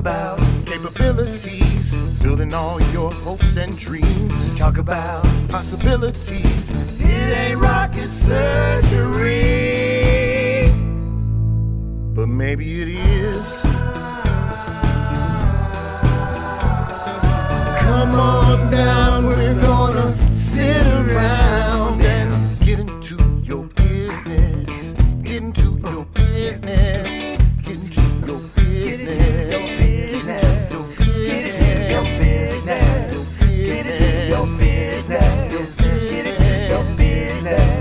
about capabilities, building all your hopes and dreams. Talk about possibilities. It ain't rocket surgery, but maybe it is. Come on down, we're gonna sit around and get into your business. Get into your business. Get into your business. Get into your business. Get into your business. Get into your business.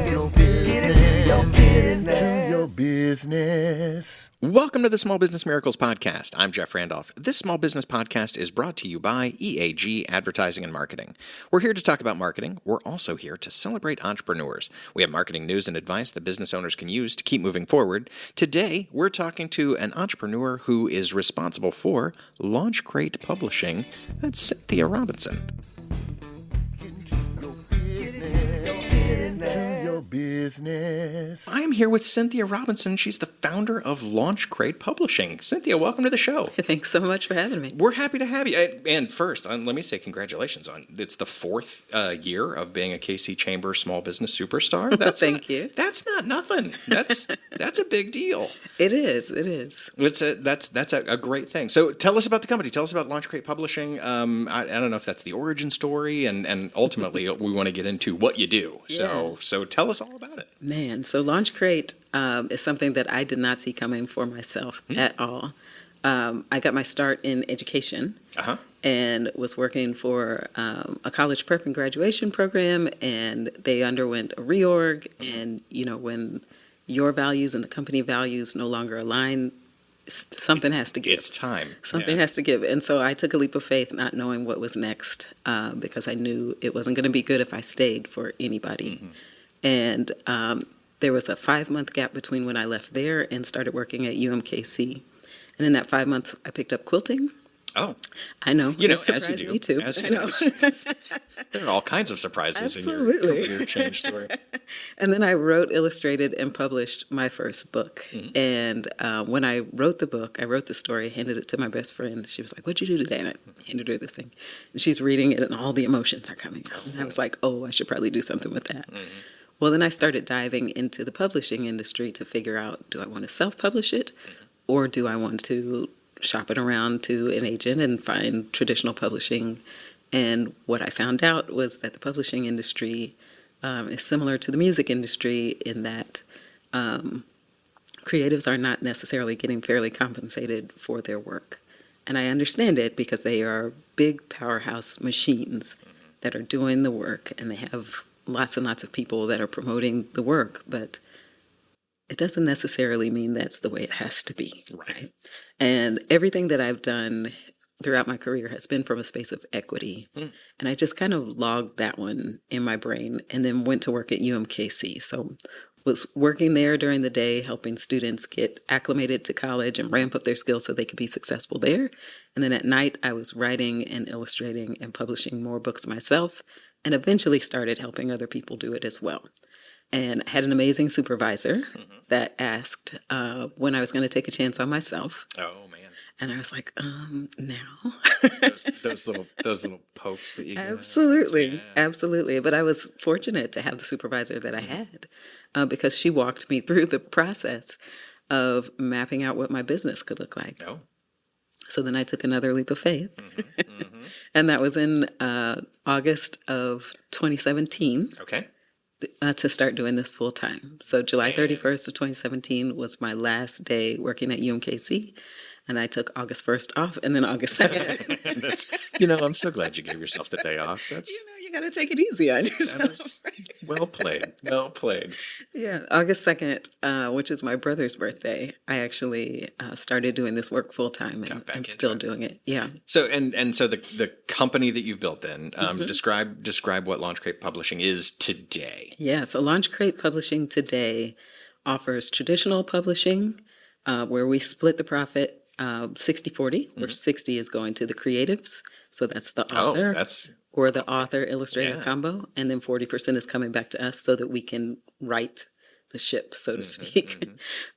Get into your business. Welcome to the Small Business Miracles Podcast. I'm Jeff Randolph. This small business podcast is brought to you by EAG Advertising and Marketing. We're here to talk about marketing. We're also here to celebrate entrepreneurs. We have marketing news and advice that business owners can use to keep moving forward. Today, we're talking to an entrepreneur who is responsible for LaunchCrate Publishing. That's Cynthia Robinson. Business. I am here with Cynthia Robinson. She's the founder of LaunchCrate Publishing. Cynthia, welcome to the show. Thanks so much for having me. We're happy to have you. And first, let me say congratulations on it's the fourth year of being a KC Chamber Small Business Superstar. Thank you. That's not nothing. That's a big deal. It is. It is. That's a great thing. So tell us about the company. Tell us about LaunchCrate Publishing. I don't know if that's the origin story, and ultimately we want to get into what you do. Yeah. So tell us all about it. Man, so LaunchCrate is something that I did not see coming for myself at all. I got my start in education and was working for a college prep and graduation program, and they underwent a reorg. And, you know, when your values and the company values no longer align, something has to give. It's time. Something has to give. And so I took a leap of faith, not knowing what was next, because I knew it wasn't going to be good if I stayed for anybody. Mm-hmm. And there was a 5-month gap between when I left there and started working at UMKC. And in that 5 months, I picked up quilting. Oh. I know. You know, it as you do. Me too. As you know. There are all kinds of surprises in your career change story. And then I wrote, illustrated, and published my first book. Mm-hmm. And when I wrote the book, I wrote the story, handed it to my best friend. She was like, "What'd you do today?" And I handed her this thing. And she's reading it, and all the emotions are coming out. And I was like, oh, I should probably do something with that. Mm-hmm. Well, then I started diving into the publishing industry to figure out, do I want to self-publish it, or do I want to shop it around to an agent and find traditional publishing? And what I found out was that the publishing industry is similar to the music industry in that creatives are not necessarily getting fairly compensated for their work. And I understand it because they are big powerhouse machines that are doing the work, and they have lots and lots of people that are promoting the work, but it doesn't necessarily mean that's the way it has to be, right? And everything that I've done throughout my career has been from a space of equity. And I just kind of logged that one in my brain and then went to work at UMKC. So was working there during the day, helping students get acclimated to college and ramp up their skills so they could be successful there. And then at night, I was writing and illustrating and publishing more books myself, and eventually started helping other people do it as well. And I had an amazing supervisor that asked when I was going to take a chance on myself. Oh, man. And I was like, now? those little pokes that you get. Absolutely. Absolutely. But I was fortunate to have the supervisor that I had because she walked me through the process of mapping out what my business could look like. Oh. So then I took another leap of faith. And that was in August of 2017. Okay. To start doing this full time. So July 31st of 2017 was my last day working at UMKC. And I took August 1st off and then August 2nd. I'm so glad you gave yourself the day off. You got to take it easy on yourself. Well played. Well played. Yeah. August 2nd, which is my brother's birthday, I actually started doing this work full time, and I'm still doing it. Yeah. So, so the company that you've built then, describe what LaunchCrate Publishing is today. Yeah. So LaunchCrate Publishing today offers traditional publishing, where we split the profit 60-40, where 60 is going to the creatives. So that's the author or the author illustrator combo. And then 40% is coming back to us so that we can write the ship, so to speak,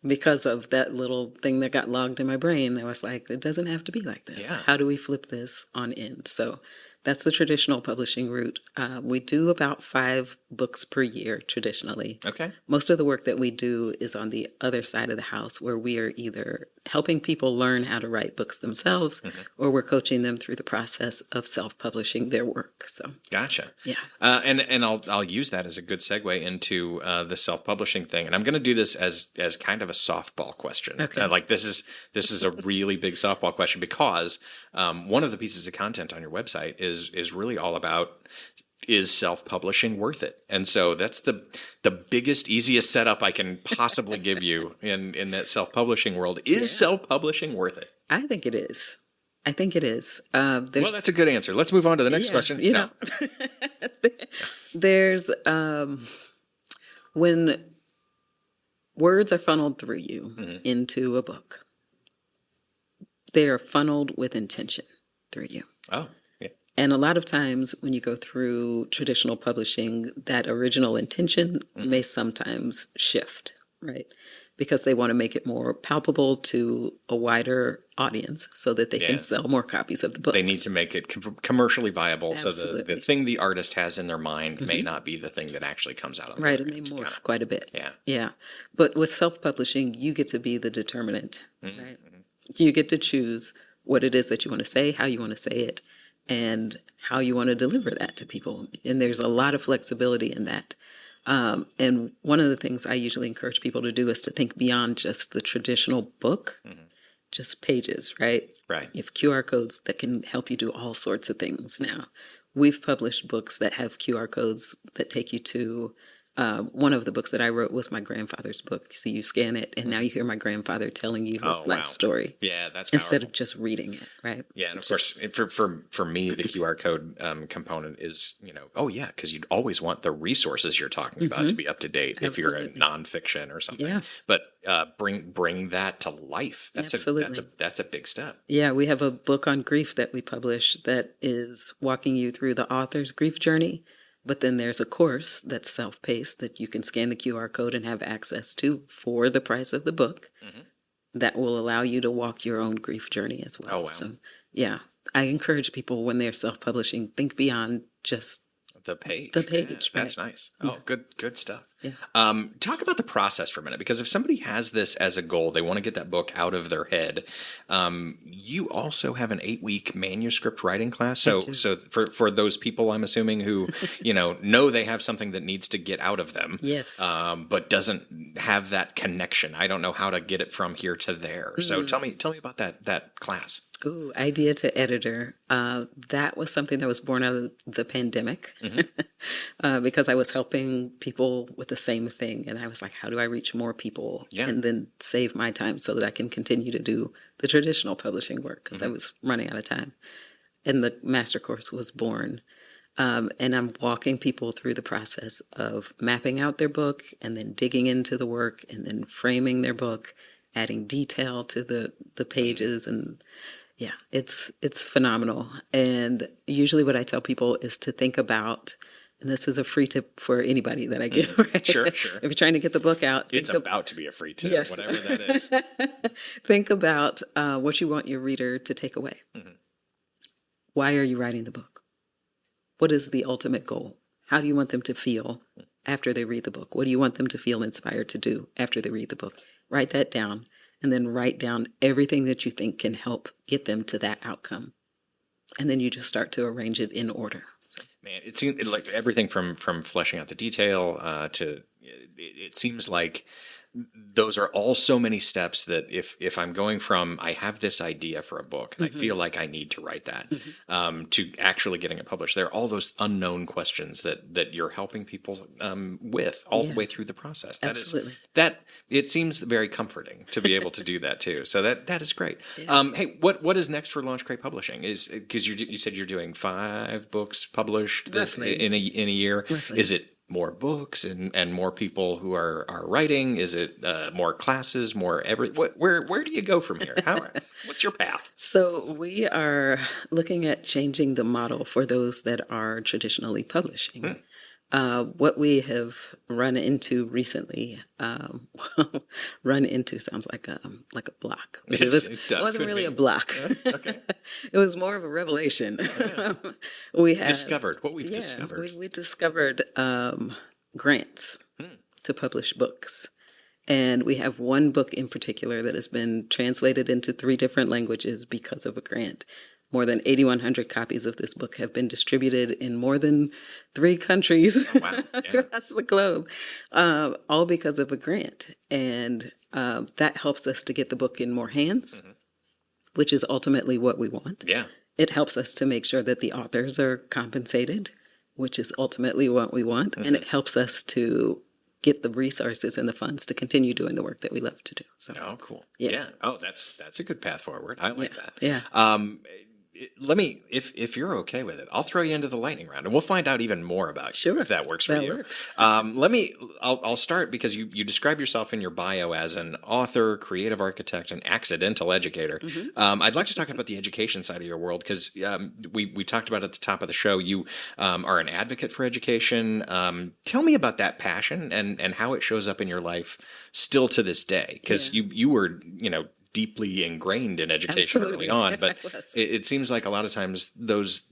because of that little thing that got logged in my brain. I was like, it doesn't have to be like this. Yeah. How do we flip this on end? So that's the traditional publishing route. We do about 5 books per year traditionally. Okay. Most of the work that we do is on the other side of the house, where we are either helping people learn how to write books themselves, or we're coaching them through the process of self-publishing their work. So Gotcha. Yeah. And I'll use that as a good segue into the self-publishing thing. And I'm going to do this as kind of a softball question. Okay. Like this is a really big softball question, because one of the pieces of content on your website is really all about, is self-publishing worth it? And so that's the biggest, easiest setup I can possibly give you in that self-publishing world. Is self-publishing worth it? I think it is. I think it is. Well, that's a good answer. Let's move on to the next question. You know, there's when words are funneled through you into a book, they are funneled with intention through you. Oh, yeah. And a lot of times when you go through traditional publishing, that original intention may sometimes shift, right? Because they want to make it more palpable to a wider audience so that they can sell more copies of the book. They need to make it commercially viable. Absolutely. So the thing the artist has in their mind may not be the thing that actually comes out on the Right, other it may end. morph quite a bit. Yeah. Yeah. But with self-publishing, you get to be the determinant, right? You get to choose what it is that you want to say, how you want to say it, and how you want to deliver that to people. And there's a lot of flexibility in that. And one of the things I usually encourage people to do is to think beyond just the traditional book, just pages, right? Right. You have QR codes that can help you do all sorts of things now. We've published books that have QR codes that take you to, one of the books that I wrote was my grandfather's book. So you scan it, and now you hear my grandfather telling you his life story. Yeah, that's instead powerful. of just reading it, right? Yeah, and of course, for me, the QR code component is, oh yeah, because you'd always want the resources you're talking about to be up to date if you're a nonfiction or something. Yeah. But bring that to life. That's a big step. Yeah, we have a book on grief that we publish that is walking you through the author's grief journey. But then there's a course that's self-paced that you can scan the QR code and have access to for the price of the book that will allow you to walk your own grief journey as well. Oh, wow. So, yeah, I encourage people when they're self-publishing, think beyond just the page. right. That's nice. Oh, good stuff. Yeah. Talk about the process for a minute, because if somebody has this as a goal, they want to get that book out of their head. You also have an 8-week manuscript writing class. So for those people, I'm assuming, who know they have something that needs to get out of them, Yes. but doesn't have that connection. I don't know how to get it from here to there. So tell me about that class. Ooh, idea to editor. That was something that was born out of the pandemic because I was helping people with the same thing. And I was like, how do I reach more people and then save my time so that I can continue to do the traditional publishing work, because I was running out of time. And the master course was born. And I'm walking people through the process of mapping out their book and then digging into the work and then framing their book, adding detail to the pages. And yeah, it's phenomenal. And usually what I tell people is to think about, and this is a free tip for anybody that I give, right? Sure. If you're trying to get the book out. It's about to be a free tip, whatever that is. Think about what you want your reader to take away. Why are you writing the book? What is the ultimate goal? How do you want them to feel after they read the book? What do you want them to feel inspired to do after they read the book? Write that down, and then write down everything that you think can help get them to that outcome. And then you just start to arrange it in order. Man, it seems like everything from fleshing out the detail to it seems like those are all so many steps that if I'm going from I have this idea for a book and I feel like I need to write that to actually getting it published, there are all those unknown questions that you're helping people with all the way through the process. Absolutely. It seems very comforting to be able to do that too. So that is great. Yeah. Hey, what is next for LaunchCrate Publishing? Is because you said you're doing 5 books published in a year. Roughly. Is it more books and more people who are writing? Is it more classes, more where do you go from here? What's your path? So we are looking at changing the model for those that are traditionally publishing. What we have run into recently, run into sounds like a block. It wasn't really a block. Okay. It was more of a revelation. Yeah. We had Discovered what we've discovered. We discovered grants to publish books. And we have one book in particular that has been translated into 3 different languages because of a grant. More than 8,100 copies of this book have been distributed in more than 3 countries across the globe, all because of a grant. And that helps us to get the book in more hands, which is ultimately what we want. Yeah. It helps us to make sure that the authors are compensated, which is ultimately what we want. And it helps us to get the resources and the funds to continue doing the work that we love to do. So, oh, cool. Yeah. Oh, that's a good path forward. I like that. Yeah. Let me, if you're okay with it, I'll throw you into the lightning round, and we'll find out even more about you if that works for you. Works. I'll start because you describe yourself in your bio as an author, creative architect, and accidental educator. I'd like to talk about the education side of your world because we talked about at the top of the show. You are an advocate for education. Tell me about that passion and how it shows up in your life still to this day, because you were deeply ingrained in education early on, but it seems like a lot of times those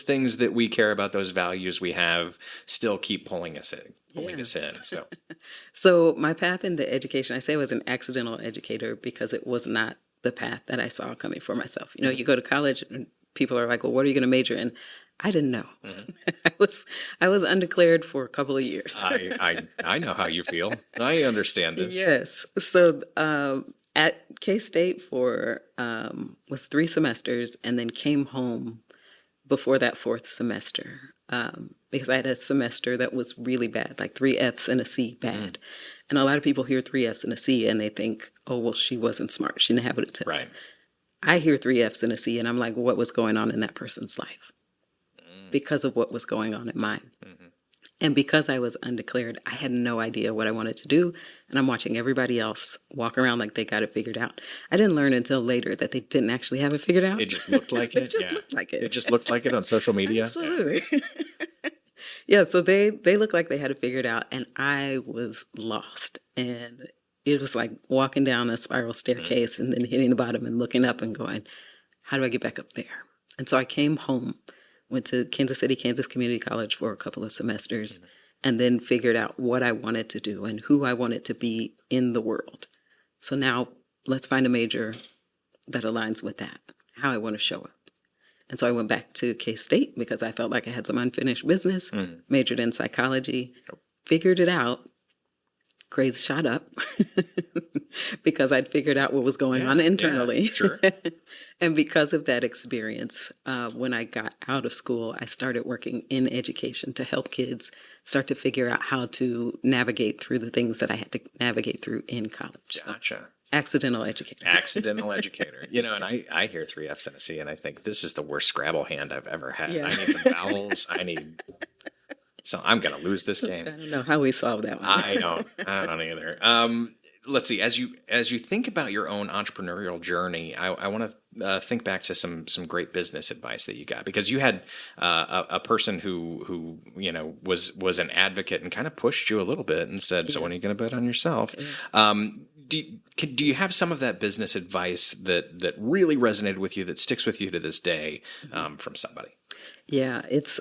things that we care about, those values we have, still keep pulling us in. So my path into education, I say I was an accidental educator because it was not the path that I saw coming for myself. You go to college and people are like, well, what are you going to major in? I didn't know. I was undeclared for a couple of years. I know how you feel. I understand this. Yes. So at K-State for was 3 semesters, and then came home before that 4th semester because I had a semester that was really bad, like 3 Fs and a C bad. And a lot of people hear 3 Fs and a C and they think, oh, well, she wasn't smart. She didn't have it. Right. I hear 3 Fs and a C, and I'm like, what was going on in that person's life? Because of what was going on in mine. And because I was undeclared, I had no idea what I wanted to do. And I'm watching everybody else walk around like they got it figured out. I didn't learn until later that they didn't actually have it figured out. It just looked like it. Looked like it. It just looked like it on social media. Absolutely. Yeah, so they looked like they had it figured out, and I was lost. And it was like walking down a spiral staircase and then hitting the bottom and looking up and going, how do I get back up there? And so I came home, went to Kansas City, Kansas Community College for a couple of semesters, and then figured out what I wanted to do and who I wanted to be in the world. So now let's find a major that aligns with that, how I want to show up. And so I went back to K-State because I felt like I had some unfinished business, majored in psychology, figured it out. Grades shot up because I'd figured out what was going on internally. Yeah, sure. And because of that experience, when I got out of school, I started working in education to help kids start to figure out how to navigate through the things that I had to navigate through in college. Gotcha. So, accidental educator. Accidental educator. And I hear 3 Fs and a C, and I think this is the worst Scrabble hand I've ever had. Yeah. I need some vowels. So I'm going to lose this game. I don't know how we solved that one. I don't either. Let's see. As you think about your own entrepreneurial journey, I want to think back to some great business advice that you got, because you had a person who was an advocate and kind of pushed you a little bit and said, "So when are you going to bet on yourself?" Do you have some of that business advice that really resonated with you, that sticks with you to this day, from somebody? Yeah, it's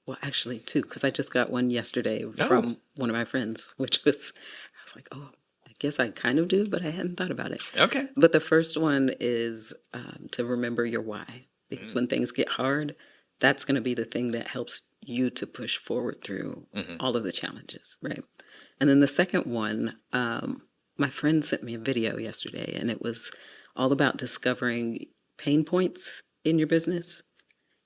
well, actually 2, because I just got one yesterday from one of my friends, which was, I was like, oh, I guess I kind of do, but I hadn't thought about it. Okay. But the first one is to remember your why, because when things get hard, that's going to be the thing that helps you to push forward through all of the challenges, right? And then the second one, my friend sent me a video yesterday, and it was all about discovering pain points in your business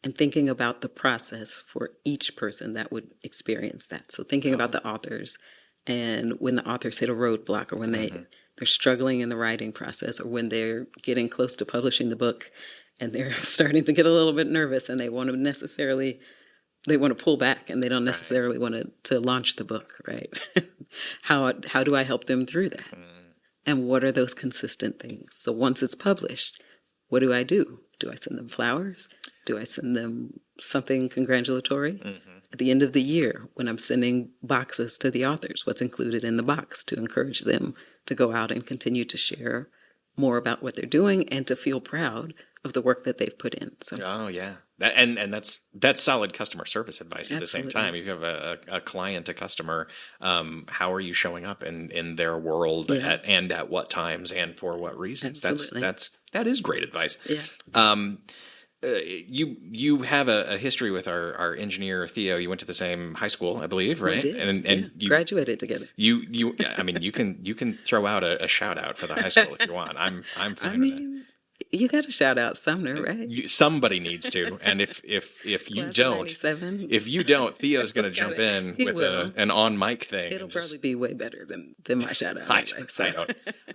and thinking about the process for each person that would experience that. So thinking about the authors, and when the authors hit a roadblock, or when they're struggling in the writing process, or when they're getting close to publishing the book and they're starting to get a little bit nervous and they want to pull back and they don't necessarily want to launch the book, right? How do I help them through that? And what are those consistent things? So once it's published, what do I do? Do I send them flowers? Do I send them something congratulatory? at the end of the year, when I'm sending boxes to the authors, what's included in the box to encourage them to go out and continue to share more about what they're doing and to feel proud of the work that they've put in. So, Oh yeah, and that's solid customer service advice at the same Absolutely. time. If you have a client, a customer, how are you showing up in their world Yeah. at what times and for what reasons? Absolutely. That is great advice. yeah. You have a history with our engineer Theo. You went to the same high school, I believe, right? We did. And Yeah. you Graduated together. you I mean you can throw out a shout out for the high school if you want. I'm fine I with that. mean, you got to shout out Sumner, right? Somebody needs to, and if you Class of don't, 97. if you don't, Theo's going to jump in He with will. an on mic thing. It'll and just- probably be way better than my shout out. I, anyway, so.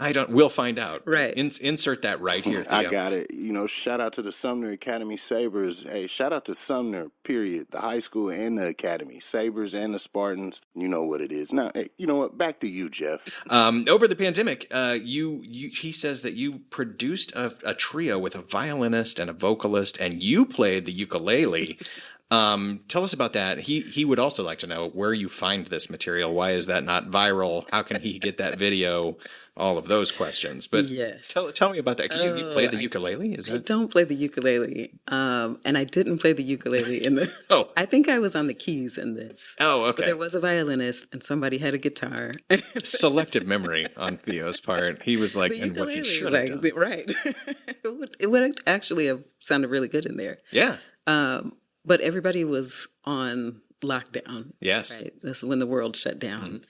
I don't. We'll find out. Right. Insert that right here. Theo. I got it. Shout out to the Sumner Academy Sabres. Hey, shout out to Sumner, period. The high school and the academy. Sabres and the Spartans. You know what it is. Now, hey, you know what? Back to you, Jeff. Over the pandemic, he says that you produced a trio with a violinist and a vocalist, and you played the ukulele. Tell us about that. He would also like to know where you find this material. Why is that not viral? How can he get that video? All of those questions. But Yes. tell me about that. Can you play the ukulele? Is I it? don't play the ukulele, and I didn't play the ukulele in the. Oh. I think I was on the keys in this. Oh, But okay. there was a violinist, and somebody had a guitar. Selective memory on Theo's part. He was like, The and what you ukulele, should have done. right? it would actually have sounded really good in there. Yeah. But everybody was on lockdown. Yes. Right. This is when the world shut down,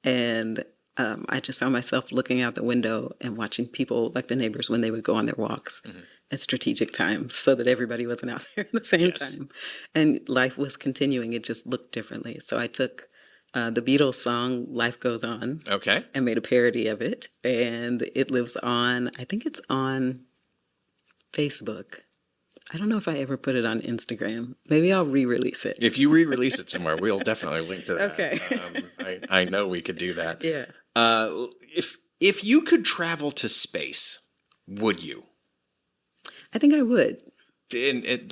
and I just found myself looking out the window and watching people, like the neighbors, when they would go on their walks at strategic times, so that everybody wasn't out there at the same time, and life was continuing. It just looked differently. So I took the Beatles song "Life Goes On" Okay. and made a parody of it, and it lives on. I think it's on Facebook. I don't know if I ever put it on Instagram. Maybe I'll re-release it. If you re-release it somewhere, we'll definitely link to that. Okay. I know we could do that. Yeah. If you could travel to space, would you? I think I would.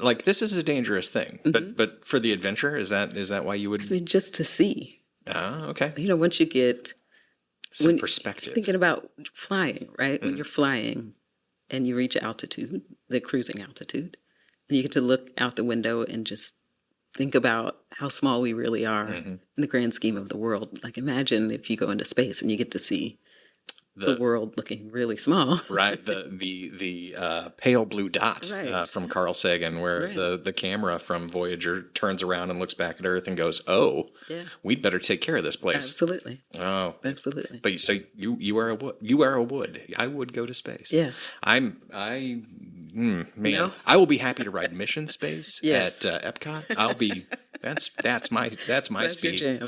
Like this is a dangerous thing, but for the adventure, is that why you would? I mean, just to see. Okay. Once you get Some perspective. thinking about flying, right? When you're flying and you reach altitude, the cruising altitude, and you get to look out the window and just think about how small we really are in the grand scheme of the world. Like imagine if you go into space and you get to see the world looking really small. Right, the pale blue dot Right. from Carl Sagan, where Right. the camera from Voyager turns around and looks back at Earth and goes, "Oh, Yeah. we'd better take care of this place." Absolutely. Oh, Absolutely. but you are a wood. You are a wood. I would go to space. Yeah. Man, No? I will be happy to ride mission space Yes. at Epcot. I'll be. That's my That's speed. your jam.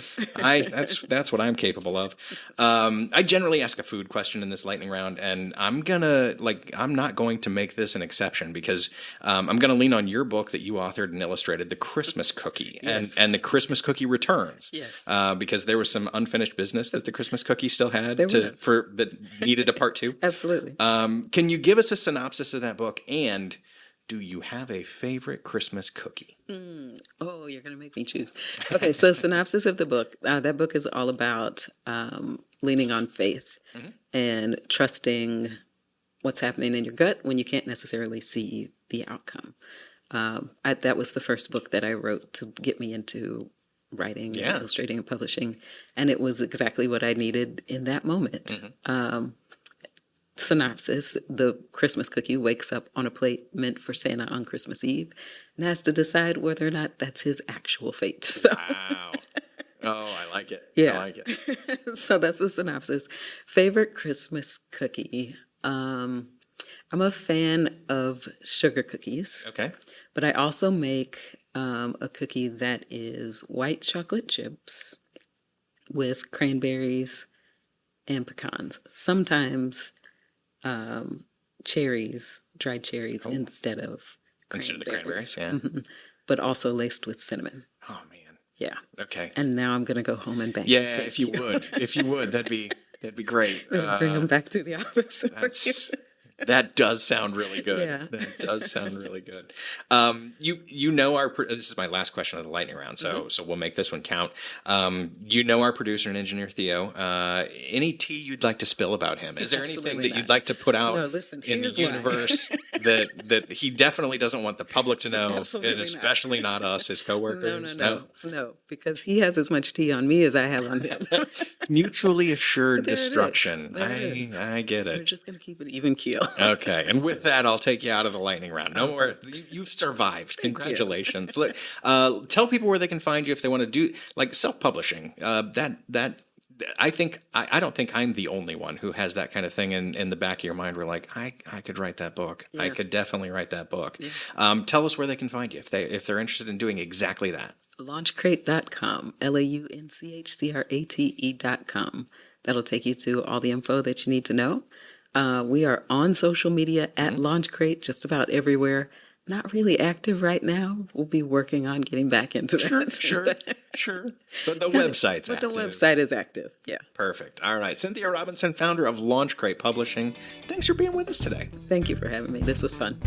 That's what I'm capable of. I generally ask a food question in this lightning round, and I'm not going to make this an exception because I'm gonna lean on your book that you authored and illustrated, The Christmas Cookie, Yes. and the Christmas Cookie Returns. Yes. Because there was some unfinished business that the Christmas Cookie still had There was. that needed a part two. Absolutely. Can you give us a synopsis of that book, and do you have a favorite Christmas cookie? Oh, you're going to make me choose. Okay, so synopsis of the book. That book is all about leaning on faith and trusting what's happening in your gut when you can't necessarily see the outcome. That was the first book that I wrote to get me into writing, Yeah. illustrating, and publishing, and it was exactly what I needed in that moment. Synopsis: the Christmas cookie wakes up on a plate meant for Santa on Christmas Eve and has to decide whether or not that's his actual fate. So, Wow. Oh, I like it. Yeah. I like it. so that's the synopsis. Favorite Christmas cookie? I'm a fan of sugar cookies. Okay. But I also make a cookie that is white chocolate chips with cranberries and pecans. Sometimes cherries, dried cherries, instead of Instead of the cranberries, yeah. but also laced with cinnamon. Oh man. Yeah. Okay. And now I'm going to go home and bake. Yeah, Thank if you would, that'd be great. Bring them back to the office. for you. That's That does sound really good. Yeah. That does sound really good. You know this is my last question of the lightning round, so we'll make this one count. You know our producer and engineer Theo. Any tea you'd like to spill about him? Is there anything that you'd like to put out in the universe that he definitely doesn't want the public to know, and especially not us, his coworkers? No, because he has as much tea on me as I have on him. Mutually assured destruction. I get it. We're just going to keep it even keel. Okay, and with that, I'll take you out of the lightning round. No more. You've survived. Congratulations. Tell people where they can find you if they want to do self-publishing. I don't think I'm the only one who has that kind of thing in the back of your mind. We're like, I could write that book. Yeah. I could definitely write that book. Yeah. Tell us where they can find you if they're interested in doing exactly that. LaunchCrate.com, LaunchCrate.com. That'll take you to all the info that you need to know. We are on social media at LaunchCrate, just about everywhere. Not really active right now. We'll be working on getting back into that. Sure. But the website's active. But the website is active, yeah. Perfect. All right. Cynthia Robinson, founder of LaunchCrate Publishing. Thanks for being with us today. Thank you for having me. This was fun.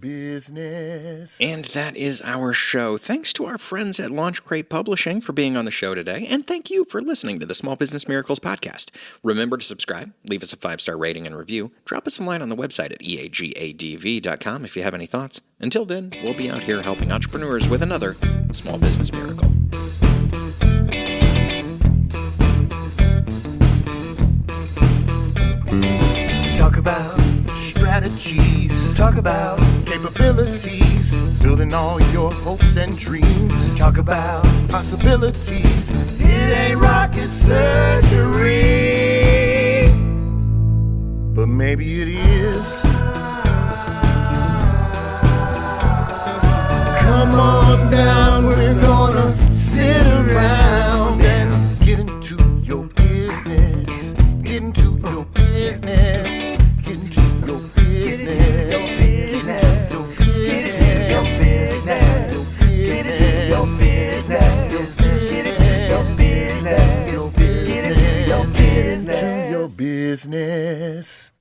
Business. And that is our show. Thanks to our friends at LaunchCrate Publishing for being on the show today, and thank you for listening to the Small Business Miracles podcast. Remember to subscribe, leave us a 5-star rating and review, drop us a line on the website at eagadv.com if you have any thoughts. Until then, we'll be out here helping entrepreneurs with another Small Business Miracle. Talk about strategies, talk about capabilities, building all your hopes and dreams. Talk about possibilities, it ain't rocket surgery, but maybe it is. Come on down, we're gonna sit around and get into your business, get into your business. Business.